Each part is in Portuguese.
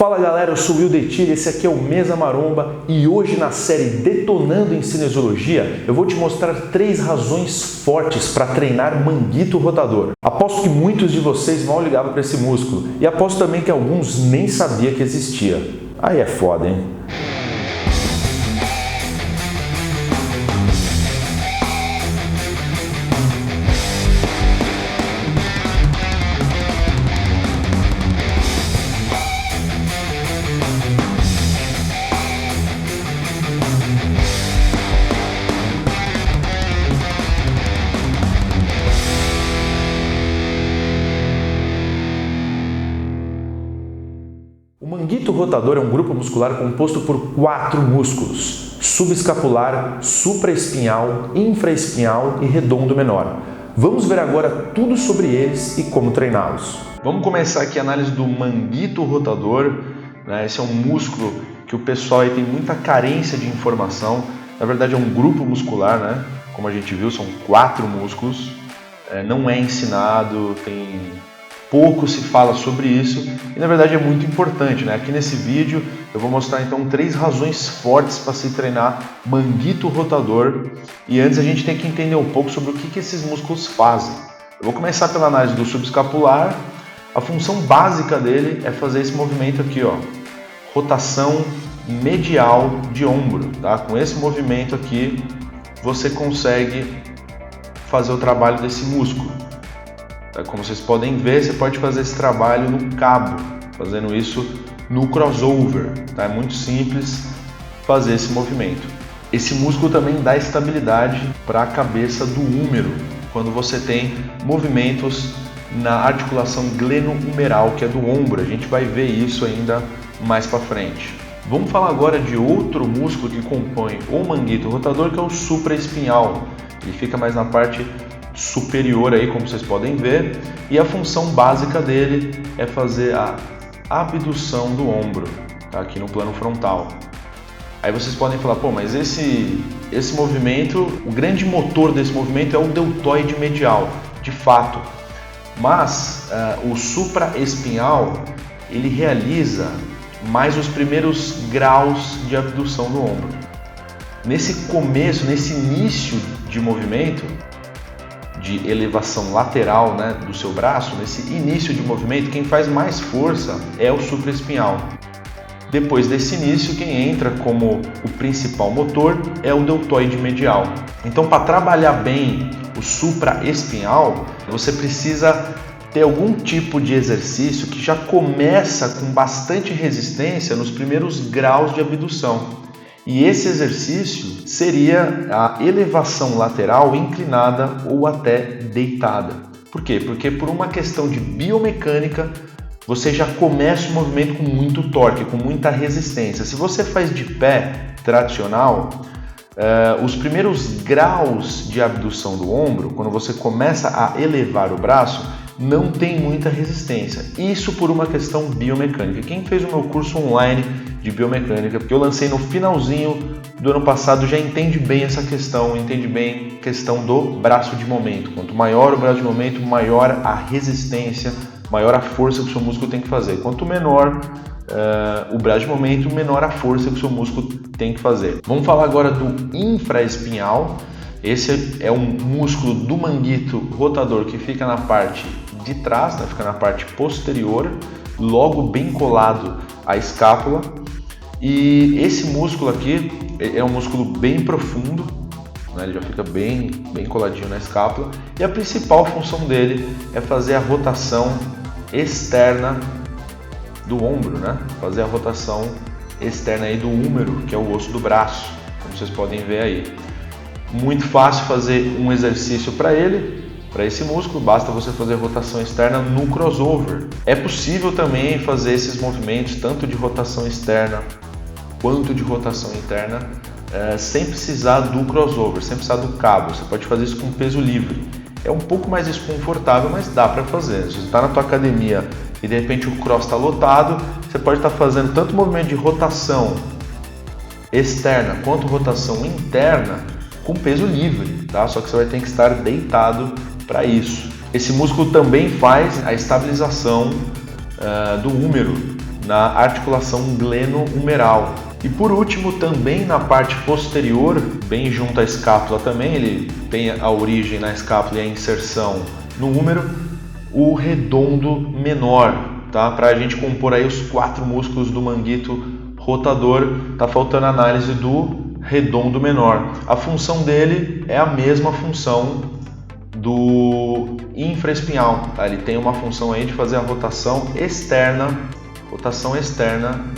Fala galera, eu sou o Will Detilha, esse aqui é o Mesa Maromba e hoje na série Detonando em Cinesiologia eu vou te mostrar 3 razões fortes para treinar manguito rotador. Aposto que muitos de vocês mal ligavam para esse músculo e aposto também que alguns nem sabiam que existia. Aí é foda, hein? O manguito rotador é um grupo muscular composto por 4 músculos: subescapular, supraespinhal, infraespinhal e redondo menor. Vamos ver agora tudo sobre eles e como treiná-los. Vamos começar aqui a análise do manguito rotador. Esse é um músculo que o pessoal aí tem muita carência de informação. Na verdade é um grupo muscular, né? Como a gente viu, são 4 músculos. Não é ensinado, pouco se fala sobre isso e na verdade é muito importante, né? Aqui nesse vídeo eu vou mostrar então 3 razões fortes para se treinar manguito rotador. E antes a gente tem que entender um pouco sobre o que esses músculos fazem. Eu vou começar pela análise do subescapular. A função básica dele é fazer esse movimento aqui, ó, rotação medial de ombro, tá? Com esse movimento aqui você consegue fazer o trabalho desse músculo. Como vocês podem ver, você pode fazer esse trabalho no cabo, fazendo isso no crossover. Tá? É muito simples fazer esse movimento. Esse músculo também dá estabilidade para a cabeça do húmero, quando você tem movimentos na articulação glenohumeral, que é do ombro. A gente vai ver isso ainda mais para frente. Vamos falar agora de outro músculo que compõe o manguito rotador, que é o supraespinhal. Ele fica mais na parte superior aí, como vocês podem ver, e a função básica dele é fazer a abdução do ombro, tá? Aqui no plano frontal. Aí vocês podem falar, pô, mas esse movimento, o grande motor desse movimento é o deltoide medial, de fato, mas o supraespinhal ele realiza mais os primeiros graus de abdução do ombro. Nesse começo, nesse início de movimento, de elevação lateral, né, do seu braço, nesse início de movimento, quem faz mais força é o supraespinhal. Depois desse início, quem entra como o principal motor é o deltoide medial. Então, para trabalhar bem o supraespinhal, você precisa ter algum tipo de exercício que já começa com bastante resistência nos primeiros graus de abdução. E esse exercício seria a elevação lateral inclinada ou até deitada. Por quê? Porque por uma questão de biomecânica, você já começa o movimento com muito torque, com muita resistência. Se você faz de pé tradicional, os primeiros graus de abdução do ombro, quando você começa a elevar o braço, não tem muita resistência. Isso por uma questão biomecânica. Quem fez o meu curso online de biomecânica, que eu lancei no finalzinho do ano passado, já entende bem essa questão, entende bem a questão do braço de momento. Quanto maior o braço de momento, maior a resistência, maior a força que o seu músculo tem que fazer. Quanto menor o braço de momento, menor a força que o seu músculo tem que fazer. Vamos falar agora do infraespinhal. Esse é um músculo do manguito rotador que fica na parte de trás, né? Fica na parte posterior, logo bem colado à escápula. E esse músculo aqui é um músculo bem profundo, né? Ele já fica bem coladinho na escápula. E a principal função dele é fazer a rotação externa do ombro, né? Fazer a rotação externa aí do húmero, que é o osso do braço, como vocês podem ver aí. Muito fácil fazer um exercício para esse músculo, basta você fazer rotação externa no crossover. É possível também fazer esses movimentos, tanto de rotação externa quanto de rotação interna, sem precisar do crossover, sem precisar do cabo. Você pode fazer isso com peso livre. É um pouco mais desconfortável, mas dá para fazer. Se você está na tua academia e de repente o cross está lotado, você pode estar fazendo tanto movimento de rotação externa quanto rotação interna com peso livre, tá? Só que você vai ter que estar deitado para isso. Esse músculo também faz a estabilização do húmero na articulação gleno-humeral. E por último, também na parte posterior, bem junto à escápula também, ele tem a origem na escápula e a inserção no húmero, o redondo menor, tá? Para a gente compor aí os 4 músculos do manguito rotador, tá faltando a análise do redondo menor. A função dele é a mesma função do infraespinhal, tá? Ele tem uma função aí de fazer a rotação externa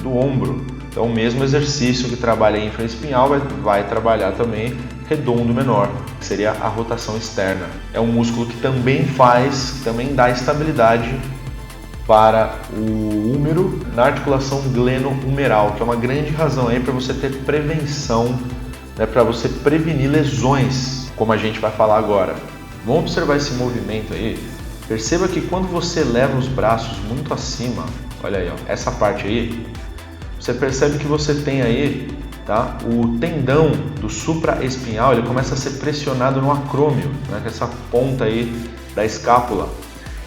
do ombro. Então, o mesmo exercício que trabalha infraespinhal vai trabalhar também redondo menor, que seria a rotação externa. É um músculo que também dá estabilidade para o húmero na articulação gleno-humeral, que é uma grande razão aí para você ter prevenção, né, para você prevenir lesões, como a gente vai falar agora. Vamos observar esse movimento aí. Perceba que quando você leva os braços muito acima, olha aí, ó, essa parte aí, você percebe que você tem aí, tá, o tendão do supraespinhal, ele começa a ser pressionado no acrômio, né, com essa ponta aí da escápula.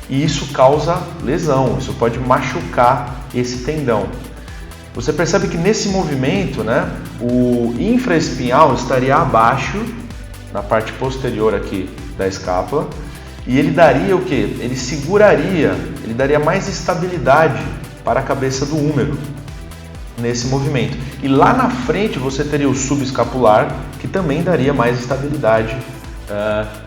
E isso causa lesão, isso pode machucar esse tendão. Você percebe que nesse movimento, né, o infraespinhal estaria abaixo, na parte posterior aqui da escápula, e ele daria o quê? Ele daria mais estabilidade para a cabeça do húmero nesse movimento. E lá na frente você teria o subescapular, que também daria mais estabilidade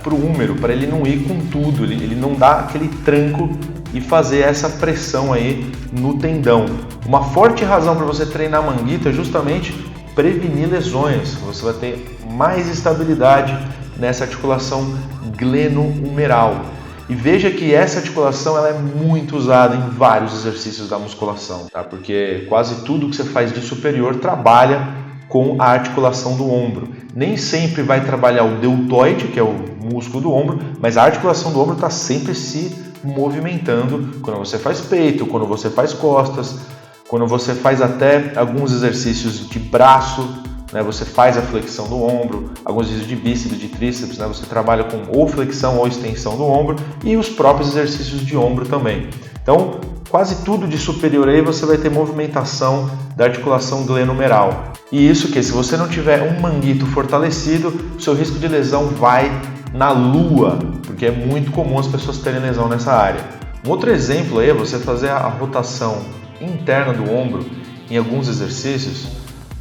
para o húmero, para ele não ir com tudo, ele não dá aquele tranco e fazer essa pressão aí no tendão. Uma forte razão para você treinar manguito é justamente prevenir lesões. Você vai ter mais estabilidade nessa articulação gleno-humeral. E veja que essa articulação ela é muito usada em vários exercícios da musculação, tá? Porque quase tudo que você faz de superior trabalha com a articulação do ombro. Nem sempre vai trabalhar o deltoide, que é o músculo do ombro, mas a articulação do ombro está sempre se movimentando quando você faz peito, quando você faz costas, quando você faz até alguns exercícios de braço, né, você faz a flexão do ombro, alguns exercícios de bíceps, de tríceps, né, você trabalha com ou flexão ou extensão do ombro e os próprios exercícios de ombro também. Então, quase tudo de superior aí você vai ter movimentação da articulação glenohumeral. E isso que se você não tiver um manguito fortalecido, o seu risco de lesão vai na lua, porque é muito comum as pessoas terem lesão nessa área. Um outro exemplo aí é você fazer a rotação interna do ombro em alguns exercícios.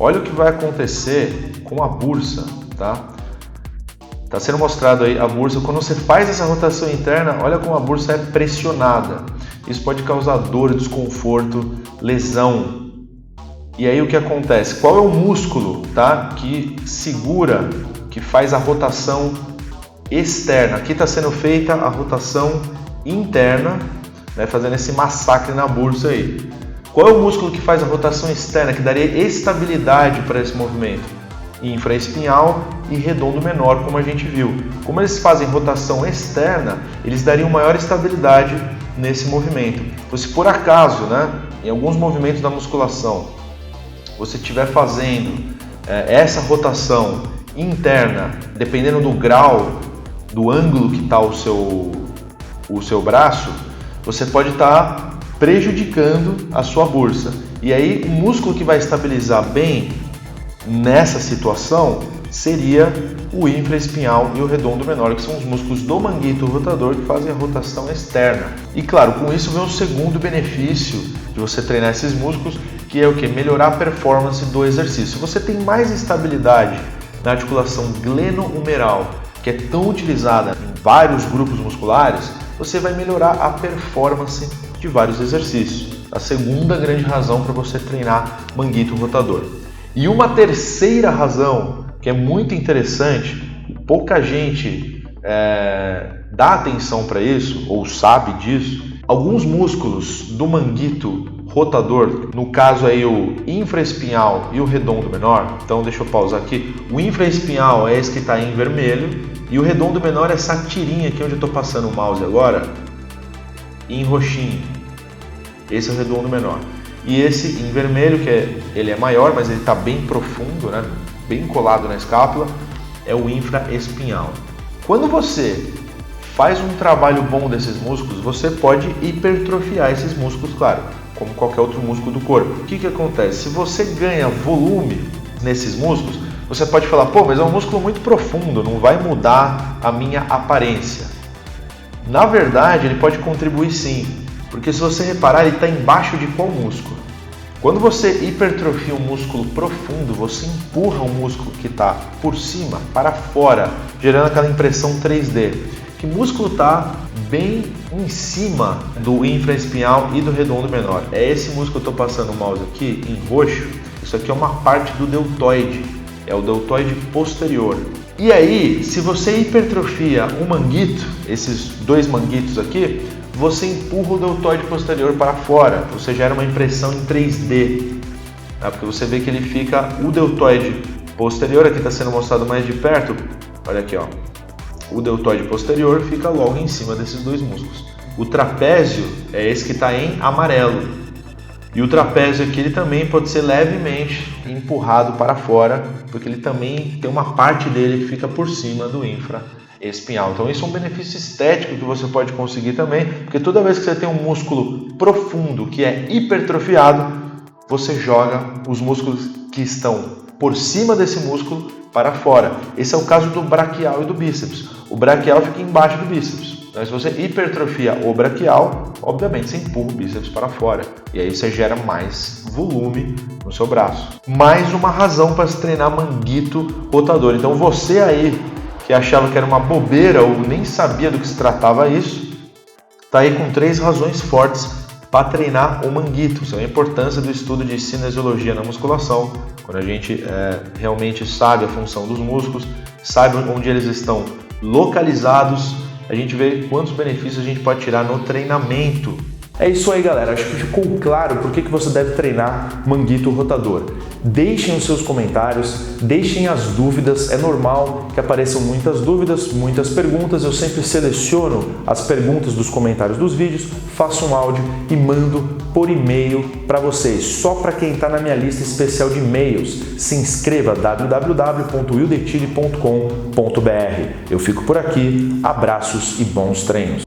Olha o que vai acontecer com a bursa, tá? Está sendo mostrado aí a bursa. Quando você faz essa rotação interna, olha como a bursa é pressionada. Isso pode causar dor, desconforto, lesão. E aí o que acontece? Qual é o músculo, tá, que segura, que faz a rotação externa? Aqui está sendo feita a rotação interna, né, fazendo esse massacre na bursa aí. Qual é o músculo que faz a rotação externa, que daria estabilidade para esse movimento? Infraespinhal e redondo menor, como a gente viu. Como eles fazem rotação externa, eles dariam maior estabilidade nesse movimento. Então, se por acaso, né, em alguns movimentos da musculação, você estiver fazendo essa rotação interna, dependendo do grau, do ângulo que está o seu braço, você pode estar prejudicando a sua bursa. E aí o músculo que vai estabilizar bem nessa situação seria o infraespinhal e o redondo menor, que são os músculos do manguito rotador que fazem a rotação externa. E claro, com isso vem o segundo benefício de você treinar esses músculos, que é o que? Melhorar a performance do exercício. Se você tem mais estabilidade na articulação glenohumeral, que é tão utilizada em vários grupos musculares, você vai melhorar a performance de vários exercícios. A segunda grande razão para você treinar manguito rotador. E uma terceira razão, que é muito interessante, pouca gente dá atenção para isso, ou sabe disso, alguns músculos do manguito rotador, no caso aí o infraespinhal e o redondo menor, então deixa eu pausar aqui, o infraespinhal é esse que está em vermelho, e o redondo menor é essa tirinha aqui onde eu estou passando o mouse agora, em roxinho. Esse é o redondo menor. E esse em vermelho, que ele é maior, mas ele está bem profundo, né? Bem colado na escápula, é o infraespinhal. Quando você faz um trabalho bom desses músculos, você pode hipertrofiar esses músculos, claro. como qualquer outro músculo do corpo. O que acontece? Se você ganha volume nesses músculos, você pode falar, pô, mas é um músculo muito profundo, não vai mudar a minha aparência. Na verdade, ele pode contribuir sim, porque se você reparar, ele está embaixo de qual músculo? Quando você hipertrofia um músculo profundo, você empurra o músculo que está por cima para fora, gerando aquela impressão 3D. Que músculo está bem em cima do infraespinhal e do redondo menor? É esse músculo que eu estou passando o mouse aqui, em roxo. Isso aqui é uma parte do deltoide, é o deltoide posterior. E aí, se você hipertrofia o manguito, esses dois manguitos aqui, você empurra o deltoide posterior para fora, você gera uma impressão em 3D, tá? Porque você vê que ele fica, o deltoide posterior, aqui está sendo mostrado mais de perto, olha aqui, ó, o deltoide posterior fica logo em cima desses dois músculos. O trapézio é esse que está em amarelo, e o trapézio aqui ele também pode ser levemente empurrado para fora, porque ele também tem uma parte dele que fica por cima do infraespinhal. Então isso é um benefício estético que você pode conseguir também, porque toda vez que você tem um músculo profundo que é hipertrofiado, você joga os músculos que estão por cima desse músculo para fora. Esse é o caso do braquial e do bíceps. O braquial fica embaixo do bíceps. Então, se você hipertrofia o braquial, obviamente você empurra o bíceps para fora. E aí você gera mais volume no seu braço. Mais uma razão para se treinar manguito rotador. Então você aí que achava que era uma bobeira ou nem sabia do que se tratava isso, está aí com 3 razões fortes para treinar o manguito. Isso é a importância do estudo de cinesiologia na musculação, quando a gente realmente sabe a função dos músculos, sabe onde eles estão localizados, a gente vê quantos benefícios a gente pode tirar no treinamento. É isso aí, galera. Acho que ficou claro por que você deve treinar manguito rotador. Deixem os seus comentários, deixem as dúvidas. É normal que apareçam muitas dúvidas, muitas perguntas. Eu sempre seleciono as perguntas dos comentários dos vídeos, faço um áudio e mando por e-mail para vocês. Só para quem está na minha lista especial de e-mails, se inscreva www.wildetile.com.br. Eu fico por aqui. Abraços e bons treinos.